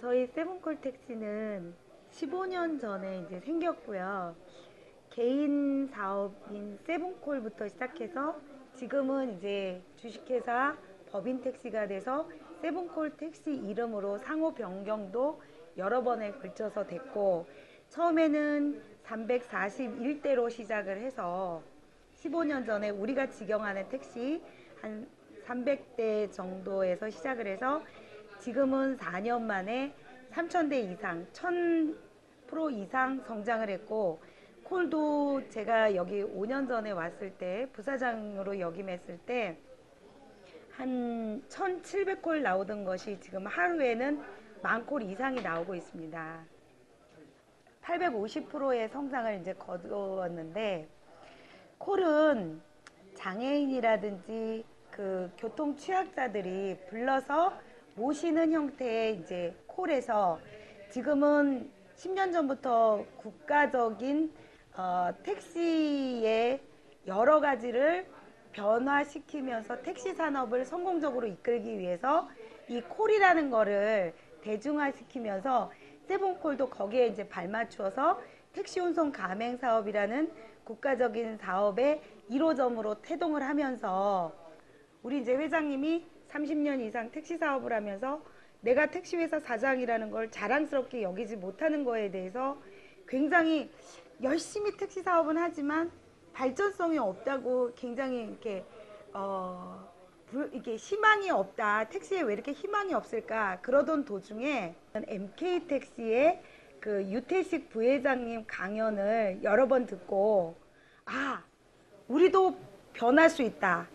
저희 세븐콜 택시는 15년 전에 이제 생겼고요. 개인 사업인 세븐콜부터 시작해서 지금은 이제 주식회사 법인 택시가 돼서 세븐콜 택시 이름으로 상호 변경도 여러 번에 걸쳐서 됐고, 처음에는 341대로 시작을 해서 15년 전에 우리가 직영하는 택시 한 300대 정도에서 시작을 해서 지금은 4년 만에 3,000대 이상, 1000% 이상 성장을 했고, 콜도 제가 여기 5년 전에 왔을 때, 부사장으로 역임했을 때, 한 1,700콜 나오던 것이 지금 하루에는 10,000콜 이상이 나오고 있습니다. 850%의 성장을 이제 거두었는데, 콜은 장애인이라든지 그 교통 취약자들이 불러서 모시는 형태의 이제 콜에서 지금은 10년 전부터 국가적인 택시의 여러 가지를 변화시키면서 택시 산업을 성공적으로 이끌기 위해서 이 콜이라는 거를 대중화시키면서 세븐콜도 거기에 이제 발맞추어서 택시 운송 가맹 사업이라는 국가적인 사업의 1호점으로 태동을 하면서, 우리 이제 회장님이 30년 이상 택시 사업을 하면서 내가 택시회사 사장이라는 걸 자랑스럽게 여기지 못하는 거에 대해서 굉장히 열심히 택시 사업은 하지만 발전성이 없다고, 굉장히 이렇게 희망이 없다. 택시에 왜 이렇게 희망이 없을까? 그러던 도중에 MK 택시의 그 유태식 부회장님 강연을 여러 번 듣고, 우리도 변할 수 있다.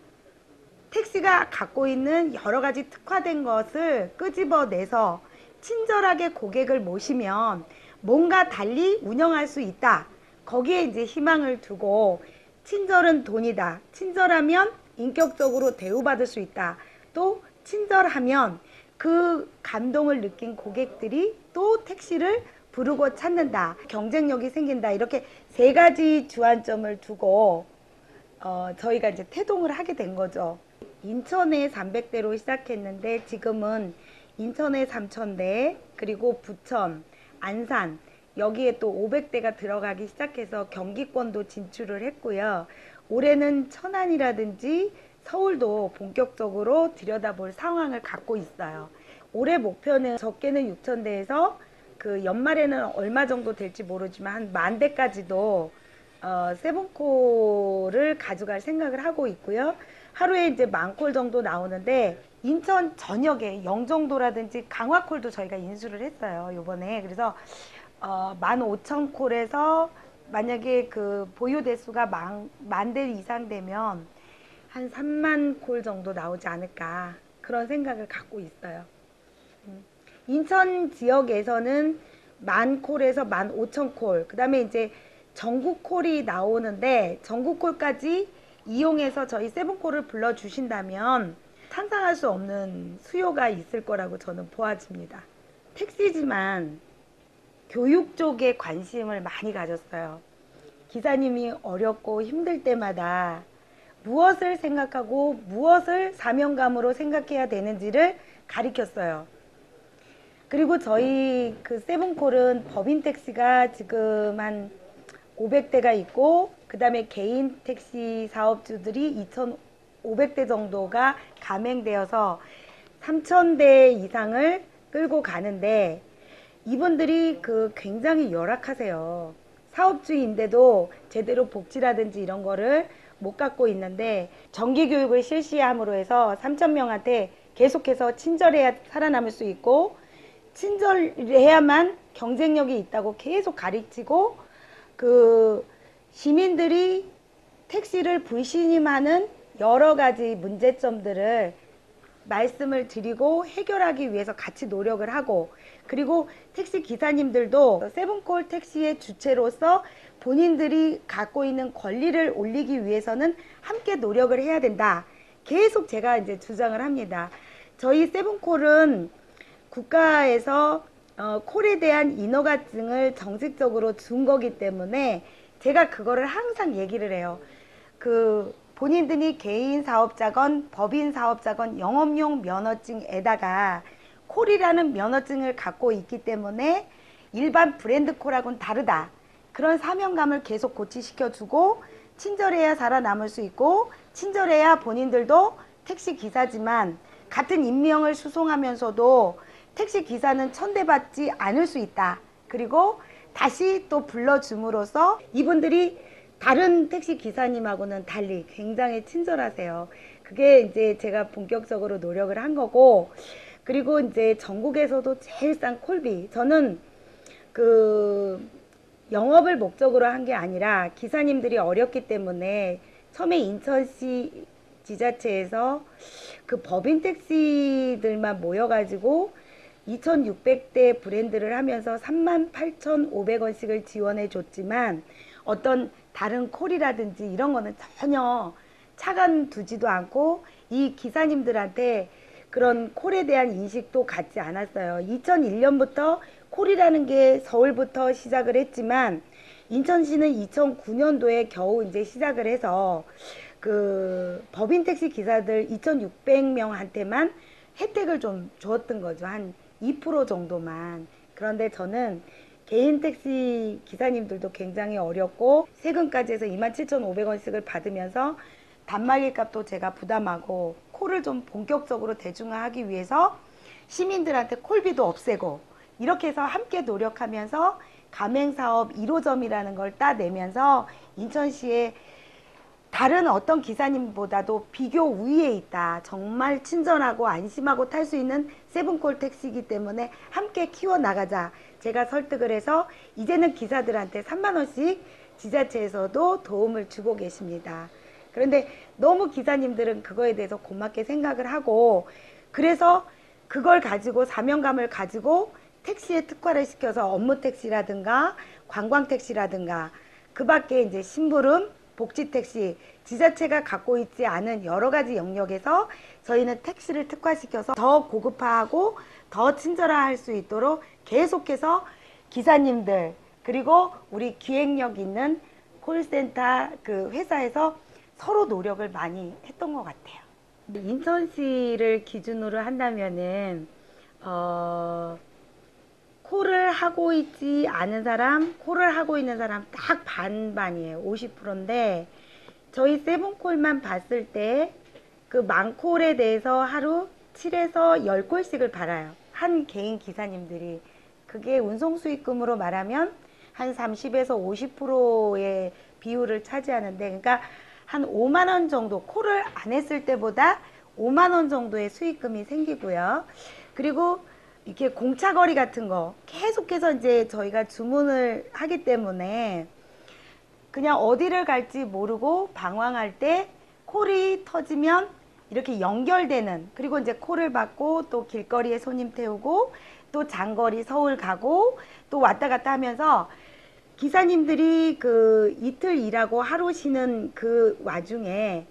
택시가 갖고 있는 여러 가지 특화된 것을 끄집어내서 친절하게 고객을 모시면 뭔가 달리 운영할 수 있다. 거기에 이제 희망을 두고, 친절은 돈이다. 친절하면 인격적으로 대우받을 수 있다. 또 친절하면 그 감동을 느낀 고객들이 또 택시를 부르고 찾는다. 경쟁력이 생긴다. 이렇게 세 가지 주안점을 두고 저희가 이제 태동을 하게 된 거죠. 인천에 300대로 시작했는데 지금은 인천에 3,000대, 그리고 부천, 안산, 여기에 또 500대가 들어가기 시작해서 경기권도 진출을 했고요. 올해는 천안이라든지 서울도 본격적으로 들여다볼 상황을 갖고 있어요. 올해 목표는 적게는 6,000대에서 그 연말에는 얼마 정도 될지 모르지만 한 10,000대까지도 세븐콜을 가져갈 생각을 하고 있고요. 하루에 이제 10,000콜 정도 나오는데 인천 전역에 영종도라든지 강화콜도 저희가 인수를 했어요, 요번에. 그래서 15,000콜에서 만약에 그 보유 대수가 10,000대 이상 되면 한 30,000콜 정도 나오지 않을까, 그런 생각을 갖고 있어요. 인천 지역에서는 10,000콜에서 15,000콜, 그 다음에 이제 전국콜이 나오는데, 전국콜까지 이용해서 저희 세븐콜을 불러주신다면 상상할 수 없는 수요가 있을 거라고 저는 보아집니다. 택시지만 교육 쪽에 관심을 많이 가졌어요. 기사님이 어렵고 힘들 때마다 무엇을 생각하고 무엇을 사명감으로 생각해야 되는지를 가르쳤어요. 그리고 저희 그 세븐콜은 법인 택시가 지금 한 500대가 있고, 그 다음에 개인 택시 사업주들이 2,500대 정도가 가맹되어서 3,000대 이상을 끌고 가는데, 이분들이 그 굉장히 열악하세요. 사업주인데도 제대로 복지라든지 이런 거를 못 갖고 있는데, 정기교육을 실시함으로 해서 3,000명한테 계속해서 친절해야 살아남을 수 있고, 친절해야만 경쟁력이 있다고 계속 가르치고, 그 시민들이 택시를 불신임하는 여러 가지 문제점들을 말씀을 드리고 해결하기 위해서 같이 노력을 하고, 그리고 택시 기사님들도 세븐콜 택시의 주체로서 본인들이 갖고 있는 권리를 올리기 위해서는 함께 노력을 해야 된다. 계속 제가 이제 주장을 합니다. 저희 세븐콜은 국가에서 콜에 대한 인허가증을 정식적으로 준 거기 때문에 제가 그거를 항상 얘기를 해요. 그 본인들이 개인 사업자건 법인 사업자건 영업용 면허증에다가 콜이라는 면허증을 갖고 있기 때문에 일반 브랜드 콜하고는 다르다. 그런 사명감을 계속 고취시켜주고, 친절해야 살아남을 수 있고, 친절해야 본인들도 택시 기사지만 같은 인명을 수송하면서도 택시 기사는 천대받지 않을 수 있다. 그리고 다시 또 불러줌으로써 이분들이 다른 택시 기사님하고는 달리 굉장히 친절하세요. 그게 이제 제가 본격적으로 노력을 한 거고, 그리고 이제 전국에서도 제일 싼 콜비. 저는 그 영업을 목적으로 한 게 아니라 기사님들이 어렵기 때문에 처음에 인천시 지자체에서 그 법인 택시들만 모여가지고 2,600대 브랜드를 하면서 38,500원씩을 지원해 줬지만 어떤 다른 콜이라든지 이런 거는 전혀 차관 두지도 않고 이 기사님들한테 그런 콜에 대한 인식도 갖지 않았어요. 2001년부터 콜이라는 게 서울부터 시작을 했지만 인천시는 2009년도에 겨우 이제 시작을 해서 그 법인 택시 기사들 2,600명한테만 혜택을 좀 주었던 거죠. 한 2% 정도만. 그런데 저는 개인 택시 기사님들도 굉장히 어렵고 세금까지 해서 27,500원씩을 받으면서 단말기 값도 제가 부담하고 콜을 좀 본격적으로 대중화하기 위해서 시민들한테 콜비도 없애고 이렇게 해서 함께 노력하면서 가맹사업 1호점이라는 걸 따내면서 인천시에 다른 어떤 기사님보다도 비교 우위에 있다. 정말 친절하고 안심하고 탈 수 있는 세븐콜 택시이기 때문에 함께 키워나가자. 제가 설득을 해서 이제는 기사들한테 3만원씩 지자체에서도 도움을 주고 계십니다. 그런데 너무 기사님들은 그거에 대해서 고맙게 생각을 하고 그래서 그걸 가지고 사명감을 가지고 택시에 특화를 시켜서 업무 택시라든가 관광 택시라든가 그 밖에 이제 심부름 복지 택시, 지자체가 갖고 있지 않은 여러 가지 영역에서 저희는 택시를 특화시켜서 더 고급화하고 더 친절화할 수 있도록 계속해서 기사님들 그리고 우리 기획력 있는 콜센터 그 회사에서 서로 노력을 많이 했던 것 같아요. 인천시를 기준으로 한다면은 콜을 하고 있지 않은 사람, 콜을 하고 있는 사람 딱 반반이에요. 50%인데 저희 세븐콜만 봤을 때 그 만콜에 대해서 하루 7에서 10콜씩을 팔아요. 한 개인 기사님들이. 그게 운송수익금으로 말하면 한 30에서 50%의 비율을 차지하는데 그러니까 한 5만원 정도 콜을 안 했을 때보다 5만원 정도의 수익금이 생기고요. 그리고 이렇게 공차거리 같은 거 계속해서 이제 저희가 주문을 하기 때문에 그냥 어디를 갈지 모르고 방황할 때 콜이 터지면 이렇게 연결되는 그리고 이제 콜을 받고 또 길거리에 손님 태우고 또 장거리 서울 가고 또 왔다 갔다 하면서 기사님들이 그 이틀 일하고 하루 쉬는 그 와중에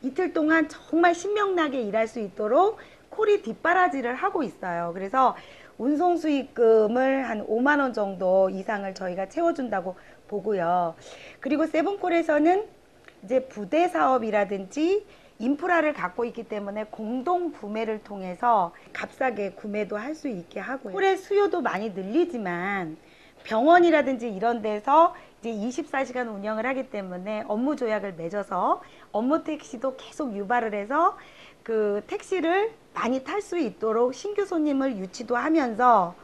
이틀 동안 정말 신명나게 일할 수 있도록 콜이 뒷바라지를 하고 있어요. 그래서 운송 수익금을 한 5만원 정도 이상을 저희가 채워준다고 보고요. 그리고 세븐콜에서는 이제 부대 사업이라든지 인프라를 갖고 있기 때문에 공동 구매를 통해서 값싸게 구매도 할 수 있게 하고요. 콜의 수요도 많이 늘리지만 병원이라든지 이런 데서 이제 24시간 운영을 하기 때문에 업무 조약을 맺어서 업무 택시도 계속 유발을 해서 그 택시를 많이 탈 수 있도록 신규 손님을 유치도 하면서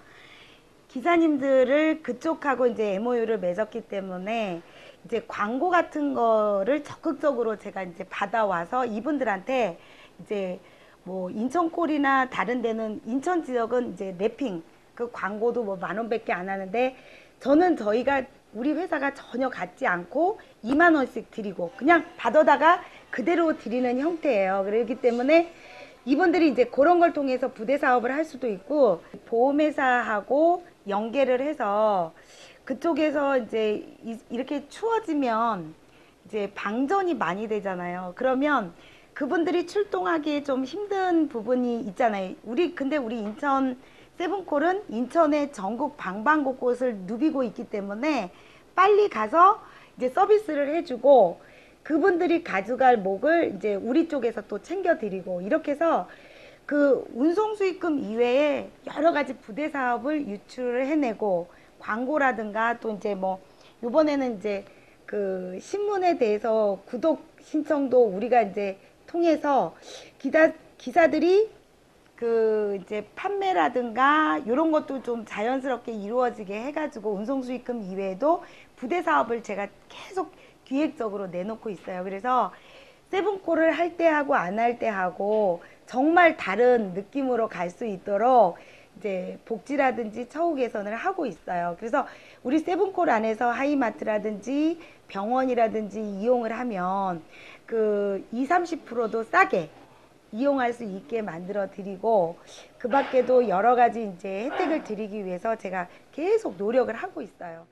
기사님들을 그쪽하고 이제 MOU를 맺었기 때문에 이제 광고 같은 거를 적극적으로 제가 이제 받아와서 이분들한테 이제 뭐 인천콜이나 다른 데는 인천 지역은 이제 랩핑 그 광고도 뭐 10,000원밖에 안 하는데 저는 저희가 우리 회사가 전혀 갖지 않고 2만원씩 드리고 그냥 받아다가 그대로 드리는 형태예요. 그렇기 때문에 이분들이 이제 그런 걸 통해서 부대 사업을 할 수도 있고 보험회사하고 연계를 해서 그쪽에서 이제 이렇게 추워지면 이제 방전이 많이 되잖아요. 그러면 그분들이 출동하기 좀 힘든 부분이 있잖아요. 근데 우리 인천 세븐콜은 인천의 전국 방방곳곳을 누비고 있기 때문에 빨리 가서 이제 서비스를 해주고 그분들이 가져갈 목을 이제 우리 쪽에서 또 챙겨드리고 이렇게 해서 그 운송 수익금 이외에 여러 가지 부대 사업을 유출을 해내고 광고라든가 또 이제 뭐 이번에는 이제 그 신문에 대해서 구독 신청도 우리가 이제 통해서 기사들이 그 이제 판매라든가 이런 것도 좀 자연스럽게 이루어지게 해가지고 운송 수익금 이외에도 부대 사업을 제가 계속 기획적으로 내놓고 있어요. 그래서 세븐콜을 할 때 하고 안 할 때 하고 정말 다른 느낌으로 갈 수 있도록 이제 복지라든지 처우 개선을 하고 있어요. 그래서 우리 세븐콜 안에서 하이마트라든지 병원이라든지 이용을 하면 그 20, 30%도 싸게 이용할 수 있게 만들어 드리고 그 밖에도 여러 가지 이제 혜택을 드리기 위해서 제가 계속 노력을 하고 있어요.